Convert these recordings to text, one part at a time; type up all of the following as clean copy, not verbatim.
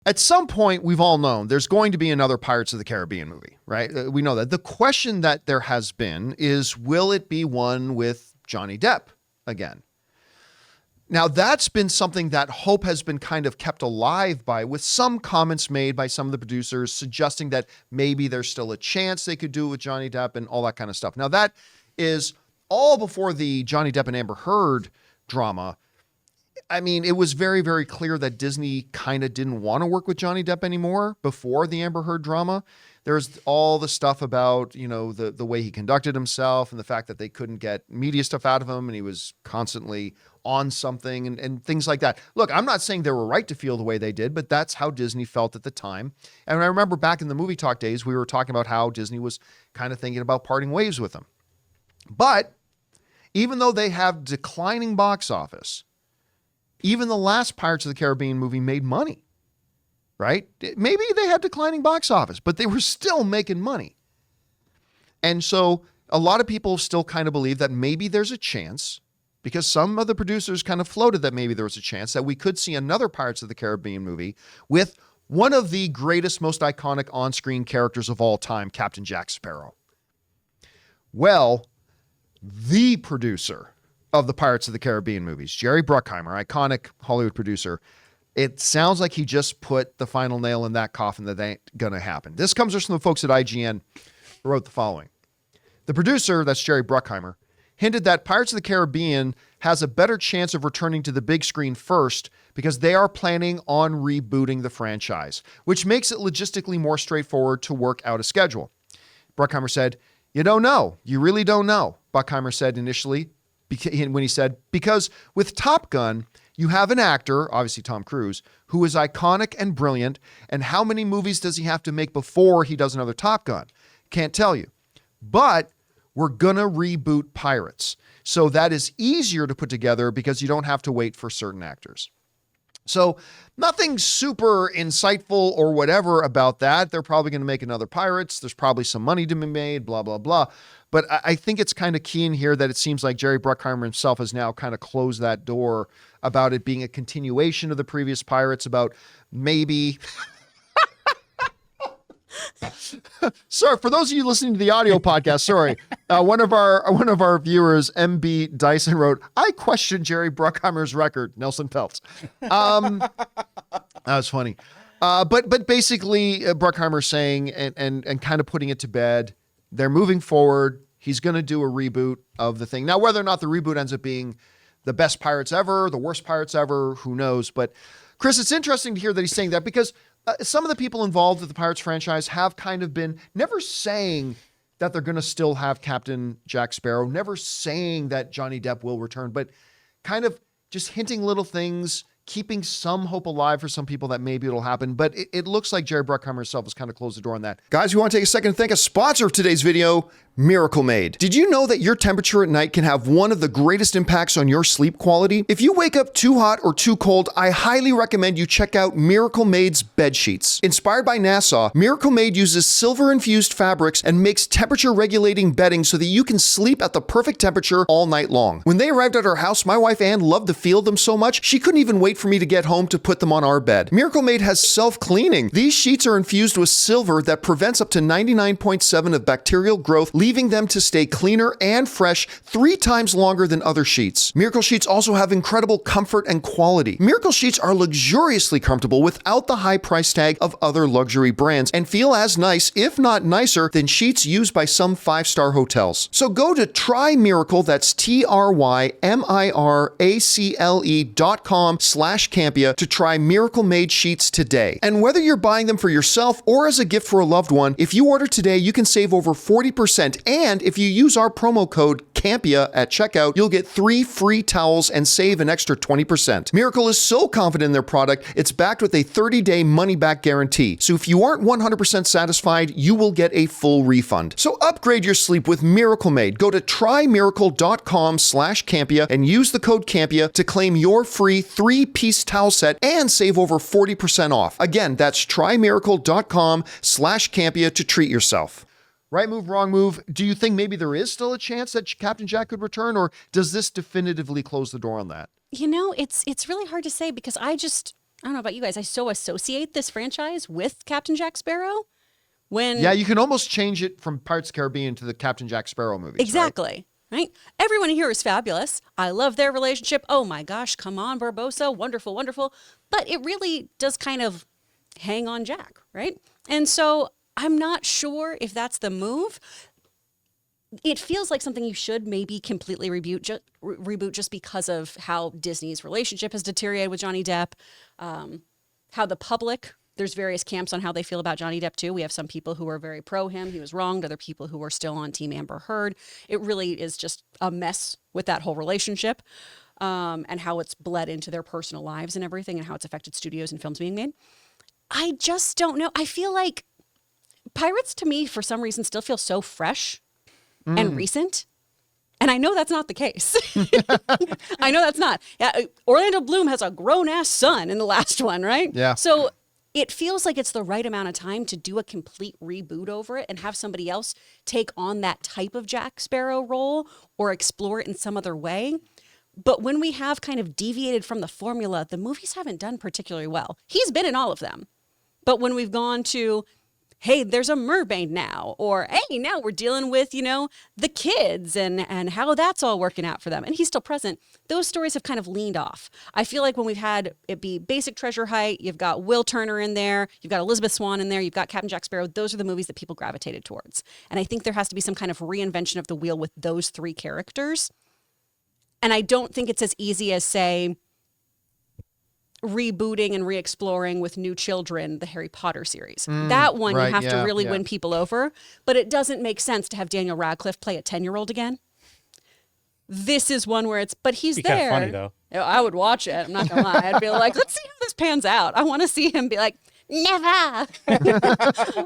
At some point, we've all known there's going to be another Pirates of the Caribbean movie, right? We know that. The question that there has been is, will it be one with Johnny Depp again? Now, that's been something that hope has been kind of kept alive by, with some comments made by some of the producers suggesting that maybe there's still a chance they could do it with Johnny Depp and all that kind of stuff. Now, that is all before the Johnny Depp and Amber Heard drama. I mean, it was very, very clear that Disney kind of didn't want to work with Johnny Depp anymore before the Amber Heard drama. There's all the stuff about, you know, the way he conducted himself and the fact that they couldn't get media stuff out of him and he was constantly on something and things like that. Look, I'm not saying they were right to feel the way they did, but that's how Disney felt at the time. And I remember back in the movie talk days, we were talking about how Disney was kind of thinking about parting ways with him. But even though they have declining box office, even the last Pirates of the Caribbean movie made money, right? Maybe they had declining box office, but they were still making money. And so a lot of people still kind of believe that maybe there's a chance, because some of the producers kind of floated that maybe there was a chance that we could see another Pirates of the Caribbean movie with one of the greatest, most iconic on-screen characters of all time, Captain Jack Sparrow. Well, the producer of the Pirates of the Caribbean movies, Jerry Bruckheimer, iconic Hollywood producer, it sounds like he just put the final nail in that coffin that ain't going to happen. This comes from the folks at IGN who wrote the following. The producer, that's Jerry Bruckheimer, hinted that Pirates of the Caribbean has a better chance of returning to the big screen first because they are planning on rebooting the franchise, which makes it logistically more straightforward to work out a schedule. Bruckheimer said, "You don't know. You really don't know," Bruckheimer said initially, when he said, because with Top Gun, you have an actor, obviously Tom Cruise, who is iconic and brilliant, and how many movies does he have to make before he does another Top Gun? Can't tell you. But we're gonna reboot Pirates. So that is easier to put together because you don't have to wait for certain actors. So nothing super insightful or whatever about that. They're probably going to make another Pirates. There's probably some money to be made, blah, blah, blah. But I think it's kind of key in here that it seems like Jerry Bruckheimer himself has now kind of closed that door about it being a continuation of the previous Pirates, about maybe... Sorry, for those of you listening to the audio podcast, sorry. One of our viewers, MB Dyson, wrote, "I question Jerry Bruckheimer's record." Nelson Peltz. That was funny. But basically, Bruckheimer saying and kind of putting it to bed, they're moving forward. He's going to do a reboot of the thing. Now, whether or not the reboot ends up being the best Pirates ever, the worst Pirates ever, who knows? But Chris, it's interesting to hear that he's saying that because some of the people involved with the Pirates franchise have kind of been never saying that they're going to still have Captain Jack Sparrow, never saying that Johnny Depp will return, but kind of just hinting little things, keeping some hope alive for some people that maybe it'll happen. But it looks like Jerry Bruckheimer himself has kind of closed the door on that. Guys, we want to take a second to thank a sponsor of today's video, Miracle Made. Did you know that your temperature at night can have one of the greatest impacts on your sleep quality? If you wake up too hot or too cold, I highly recommend you check out Miracle Made's bed sheets. Inspired by NASA, Miracle Made uses silver-infused fabrics and makes temperature-regulating bedding so that you can sleep at the perfect temperature all night long. When they arrived at our house, my wife Ann loved the feel of them so much, she couldn't even wait for me to get home to put them on our bed. Miracle Made has self-cleaning. These sheets are infused with silver that prevents up to 99.7% of bacterial growth, leaving them to stay cleaner and fresh 3 times longer than other sheets. Miracle Sheets also have incredible comfort and quality. Miracle Sheets are luxuriously comfortable without the high price tag of other luxury brands and feel as nice, if not nicer, than sheets used by some 5-star hotels. So go to TryMiracle, that's TryMiracle.com/Campea to try Miracle Made sheets today. And whether you're buying them for yourself or as a gift for a loved one, if you order today, you can save over 40%. And if you use our promo code Campea at checkout, you'll get 3 free towels and save an extra 20%. Miracle is so confident in their product, it's backed with a 30-day money-back guarantee. So if you aren't 100% satisfied, you will get a full refund. So upgrade your sleep with Miracle Made. Go to TryMiracle.com/Campea and use the code Campea to claim your free 3-piece towel set and save over 40% off. Again, that's TryMiracle.com/Campea to treat yourself. Right move, wrong move. Do you think maybe there is still a chance that Captain Jack could return, or does this definitively close the door on that? You know, it's really hard to say because I don't know about you guys, I so associate this franchise with Captain Jack Sparrow. Yeah, you can almost change it from Pirates of the Caribbean to the Captain Jack Sparrow movies. Exactly. Right? Everyone here is fabulous. I love their relationship. Oh my gosh, come on, Barbossa. Wonderful, wonderful. But it really does kind of hang on Jack, right? And so I'm not sure if that's the move. It feels like something you should maybe completely reboot just because of how Disney's relationship has deteriorated with Johnny Depp, how the public, there's various camps on how they feel about Johnny Depp too. We have some people who are very pro him, he was wronged, other people who are still on Team Amber Heard. It really is just a mess with that whole relationship, and how it's bled into their personal lives and everything, and how it's affected studios and films being made. I just don't know. I feel like Pirates to me, for some reason, still feel so fresh and recent. And I know that's not the case. I know that's not. Yeah, Orlando Bloom has a grown-ass son in the last one, right? Yeah. So it feels like it's the right amount of time to do a complete reboot over it and have somebody else take on that type of Jack Sparrow role or explore it in some other way. But when we have kind of deviated from the formula, the movies haven't done particularly well. He's been in all of them. But when we've gone to, hey, there's a mermaid now, or hey, now we're dealing with, the kids and how that's all working out for them, and he's still present, those stories have kind of leaned off. I feel like when we've had it be basic Treasure Height, you've got Will Turner in there, you've got Elizabeth Swann in there, you've got Captain Jack Sparrow, those are the movies that people gravitated towards. And I think there has to be some kind of reinvention of the wheel with those three characters. And I don't think it's as easy as, say, rebooting and re-exploring with new children the Harry Potter series. That one you have to really win people over, but it doesn't make sense to have Daniel Radcliffe play a 10-year-old again. This is one where but he's there. Kind of funny though. I would watch it. I'm not gonna lie. I'd be like, let's see how this pans out. I want to see him be like, never.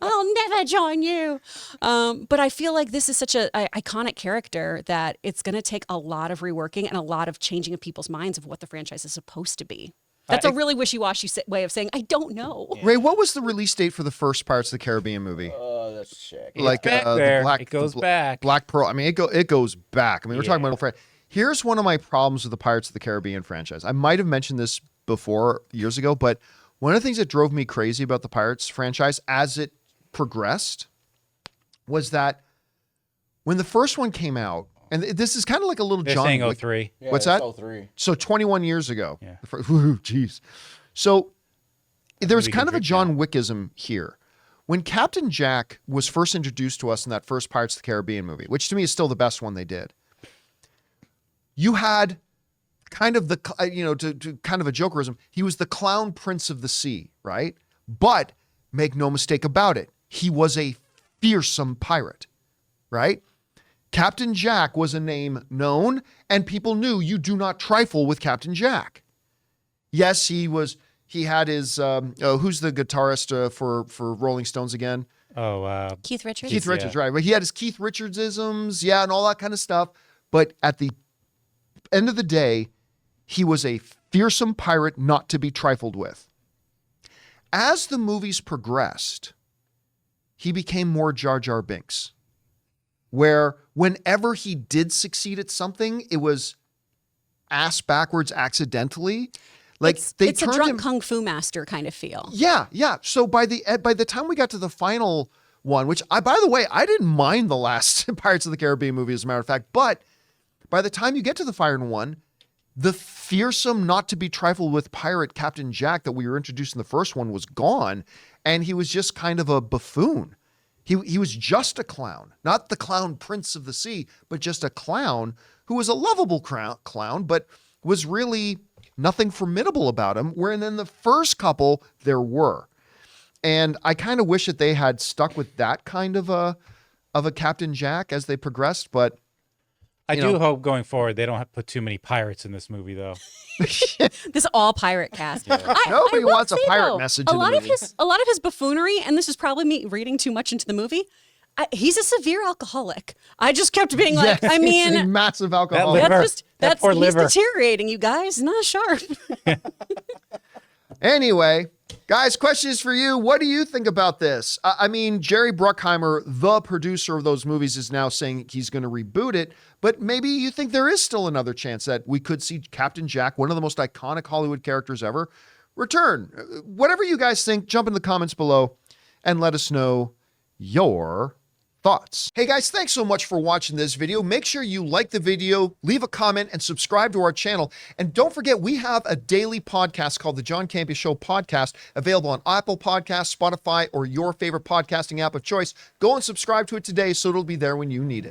I'll never join you. But I feel like this is such an iconic character that it's going to take a lot of reworking and a lot of changing of people's minds of what the franchise is supposed to be. That's a really wishy-washy way of saying, I don't know. Ray, what was the release date for the first Pirates of the Caribbean movie? Let's check. Like it goes back. Black Pearl. I mean, it goes back. I mean, we're talking about. Here's one of my problems with the Pirates of the Caribbean franchise. I might have mentioned this before years ago, but one of the things that drove me crazy about the Pirates franchise as it progressed was that when the first one came out, and this is kind of like a little They're John. saying 03. Yeah, What's that? 03. So 21 years ago. Yeah. Jeez. So there was Maybe kind of a Drake John now. Wickism here. When Captain Jack was first introduced to us in that first Pirates of the Caribbean movie, which to me is still the best one they did, you had kind of to kind of a jokerism, he was the clown prince of the sea, right? But make no mistake about it, he was a fearsome pirate, right? Captain Jack was a name known, and people knew you do not trifle with Captain Jack. Yes, he had his, who's the guitarist for Rolling Stones again? Keith Richards. Keith Richards, right. But he had his Keith Richards-isms, and all that kind of stuff. But at the end of the day, he was a fearsome pirate not to be trifled with. As the movies progressed, he became more Jar Jar Binks, where whenever he did succeed at something, it was ass backwards accidentally. Like it's a drunk kung fu master kind of feel. Yeah. So by the time we got to the final one, which by the way, I didn't mind the last Pirates of the Caribbean movie, as a matter of fact, but by the time you get to the final one, the fearsome, not to be trifled with pirate Captain Jack that we were introduced in the first one was gone, and he was just kind of a buffoon. He was just a clown, not the clown prince of the sea, but just a clown who was a lovable clown, but was really nothing formidable about him, wherein in the first couple there were. And I kind of wish that they had stuck with that kind of a Captain Jack as they progressed, but I do hope going forward they don't have to put too many pirates in this movie, though. This all pirate cast. Yeah. Nobody wants a pirate though, message a in the lot movie. A lot of his buffoonery, and this is probably me reading too much into the movie. He's a severe alcoholic. I just kept being like, Yes, I mean, he's a massive alcoholic. liver. That's poor he's liver. deteriorating, you guys. Not sharp. Anyway, guys, question is for you. What do you think about this? I mean, Jerry Bruckheimer, the producer of those movies, is now saying he's going to reboot it, but maybe you think there is still another chance that we could see Captain Jack, one of the most iconic Hollywood characters ever, return. Whatever you guys think, jump in the comments below and let us know your thoughts. Hey guys, thanks so much for watching this video. Make sure you like the video, leave a comment, and subscribe to our channel. And don't forget, we have a daily podcast called the John Campea Show podcast, available on Apple Podcasts, Spotify, or your favorite podcasting app of choice. Go and subscribe to it today so it'll be there when you need it.